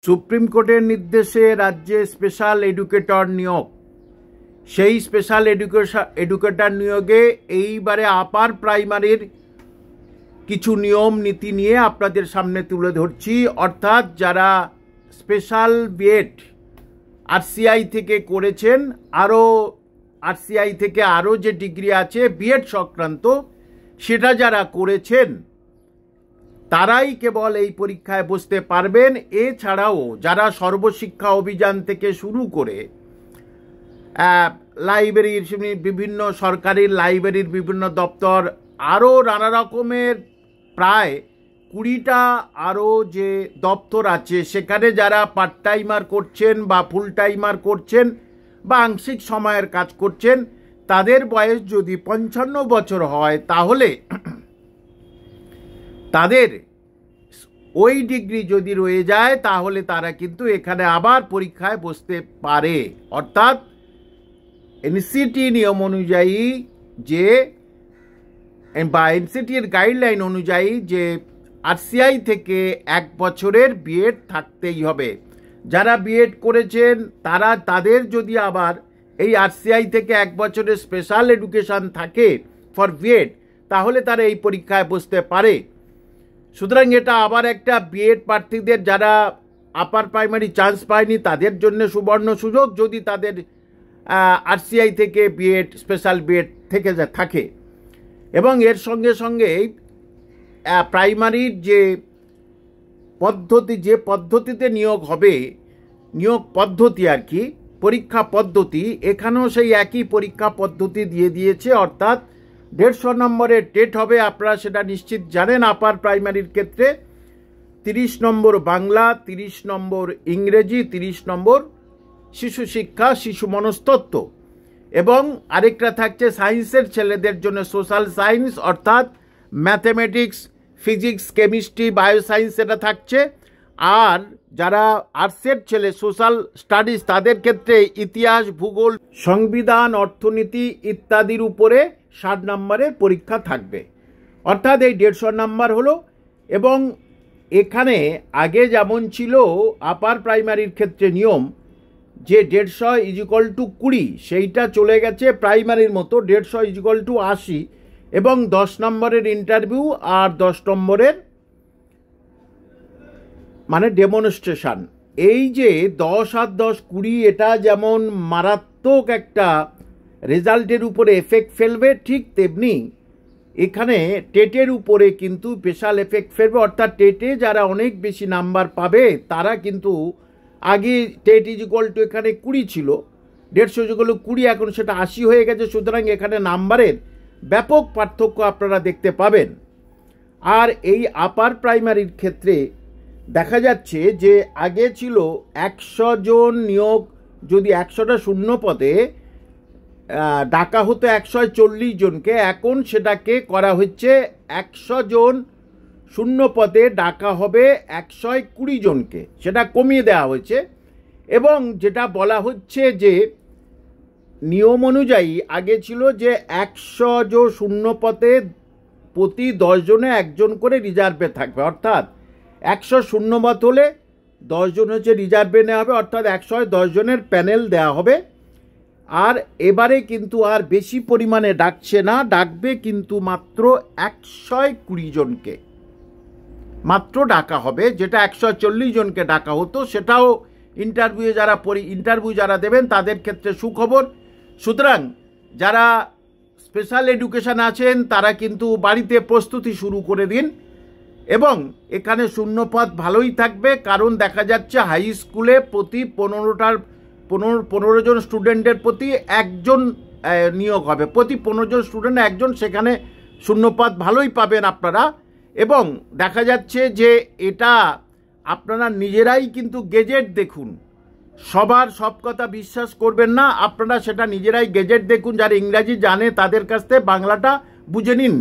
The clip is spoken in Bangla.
সুপ্রিম কোর্টের নির্দেশে রাজ্যে স্পেশাল এডুকেটর নিয়োগ, সেই স্পেশাল এডুকেটর নিয়োগে এইবারে আপার প্রাইমারির কিছু নিয়ম নীতি নিয়ে আপনাদের সামনে তুলে ধরছি। অর্থাৎ যারা স্পেশাল বিএড আরসিআই থেকে করেছেন, আরও আরসিআই থেকে আরও যে ডিগ্রি আছে বিএড সংক্রান্ত, সেটা যারা করেছেন তারাই কেবল এই পরীক্ষায় বসতে পারবেন। এছাড়াও যারা সর্বশিক্ষা অভিযান থেকে শুরু করে লাইব্রেরির বিভিন্ন সরকারি লাইব্রেরির বিভিন্ন দপ্তর, আরও নানা রকমের প্রায় 20টা আরও যে দপ্তর আছে, সেখানে যারা পার্ট টাইমার করছেন বা ফুল টাইমার করছেন বা আংশিক সময়ের কাজ করছেন, তাদের বয়স যদি 55 বছর হয় তাহলে তাদের ওই ডিগ্রি যদি রয়ে যায় তাহলে তারা কিন্তু এখানে আবার পরীক্ষায় বসতে পারে। অর্থাৎ এনসিটি নিয়ম অনুযায়ী যে বা এনসিটির গাইডলাইন অনুযায়ী যে আরসিআই থেকে 1 বছরের বিএড থাকতেই হবে। যারা বিএড করেছেন তাদের যদি আবার এই আরসিআই থেকে 1 বছরের স্পেশাল এডুকেশন থাকে ফর বিএড, তাহলে তারা এই পরীক্ষায় বসতে পারে। সুতরাং এটা আবার একটা বিএড প্রার্থীদের যারা আপার প্রাইমারি চান্স পায়নি তাদের জন্য সুবর্ণ সুযোগ, যদি তাদের আরসিআই থেকে বিএড স্পেশাল বিএড থেকে থাকে। এবং এর সঙ্গে সঙ্গে প্রাইমারির যে পদ্ধতিতে নিয়োগ হবে, নিয়োগ পদ্ধতি আর কি, পরীক্ষা পদ্ধতি, এখানেও সেই একই পরীক্ষা পদ্ধতি দিয়ে দিয়েছে। অর্থাৎ 150 নম্বরের টেট হবে, আপনারা সেটা নিশ্চিত জানেন। আপার প্রাইমারির ক্ষেত্রে 30 নম্বর বাংলা, 30 নম্বর ইংরেজি, 30 নম্বর শিশু শিক্ষা, শিশু মনস্তত্ত্ব, এবং আরেকটা থাকছে সায়েন্সের ছেলেদের জন্য সোশ্যাল সায়েন্স, অর্থাৎ ম্যাথমেটিক্স, ফিজিক্স, কেমিস্ট্রি, বায়োসায়েন্স, এটা থাকছে। আর যারা আর্টসের ছেলে সোশ্যাল স্টাডিজ, তাদের ক্ষেত্রে ইতিহাস, ভূগোল, সংবিধান, অর্থনীতি ইত্যাদির উপরে 60 নম্বরের পরীক্ষা থাকবে। অর্থাৎ এই 150 নম্বর হলো। এবং এখানে আগে যেমন ছিল আপার প্রাইমারির ক্ষেত্রে নিয়ম যে 150 = 20, সেইটা চলে গেছে প্রাইমারির মতো 150 = 80, এবং 10 নম্বরের ইন্টারভিউ আর 10 নম্বরের মানে ডেমনস্ট্রেশন। এই যে 10 আর 10 20, এটা যেমন মারাত্মক একটা রেজাল্টের উপরে এফেক্ট ফেলবে, ঠিক তেমনি এখানে টেটের উপরে কিন্তু স্পেশাল এফেক্ট ফেলবে। অর্থাৎ টেটে যারা অনেক বেশি নাম্বার পাবে তারা কিন্তু, আগে টেট = এখানে 20 ছিল, 150 = 20, এখন সেটা 80 হয়ে গেছে। সুতরাং এখানে নাম্বারের ব্যাপক পার্থক্য আপনারা দেখতে পাবেন। আর এই আপার প্রাইমারির ক্ষেত্রে দেখা যাচ্ছে যে আগে ছিল 100 জন নিয়োগ, যদি 100টা শূন্য পদে ডাকা হতো 140 জনকে, এখন সেটাকে করা হচ্ছে 100 জন শূন্য পদে ডাকা হবে 120 জনকে, সেটা কমিয়ে দেওয়া হয়েছে। এবং যেটা বলা হচ্ছে যে নিয়ম অনুযায়ী আগে ছিল যে 100 জন শূন্য পদে প্রতি 10 জনে 1 জন করে রিজার্ভে থাকবে। অর্থাৎ 100 শূন্যপদ হলে 10 জন হচ্ছে রিজার্ভে নেওয়া হবে, অর্থাৎ 110 জনের প্যানেল দেওয়া হবে। আর এবারে কিন্তু আর বেশি পরিমাণে ডাকছে না, ডাকবে কিন্তু মাত্র 120 জনকে মাত্র ডাকা হবে, যেটা 140 জনকে ডাকা হতো। সেটাও ইন্টারভিউ যারা দেবেন তাদের ক্ষেত্রে সুখবর। সুতরাং যারা স্পেশাল এডুকেশন আছেন তারা কিন্তু বাড়িতে প্রস্তুতি শুরু করে দিন। এবং এখানে শূন্যপদ ভালোই থাকবে, কারণ দেখা যাচ্ছে হাই স্কুলে প্রতি 15 জন স্টুডেন্টের প্রতি 1 জন নিয়োগ হবে, প্রতি 15 জন স্টুডেন্ট 1 জন, সেখানে শূন্যপদ ভালোই পাবেন আপনারা। এবং দেখা যাচ্ছে যে এটা আপনারা নিজেরাই কিন্তু গেজেট দেখুন, সবার সব কথা বিশ্বাস করবেন না, আপনারা সেটা নিজেরাই গেজেট দেখুন। যারা ইংরাজি জানে তাদের কাছ থেকে বাংলাটা বুঝে নিন।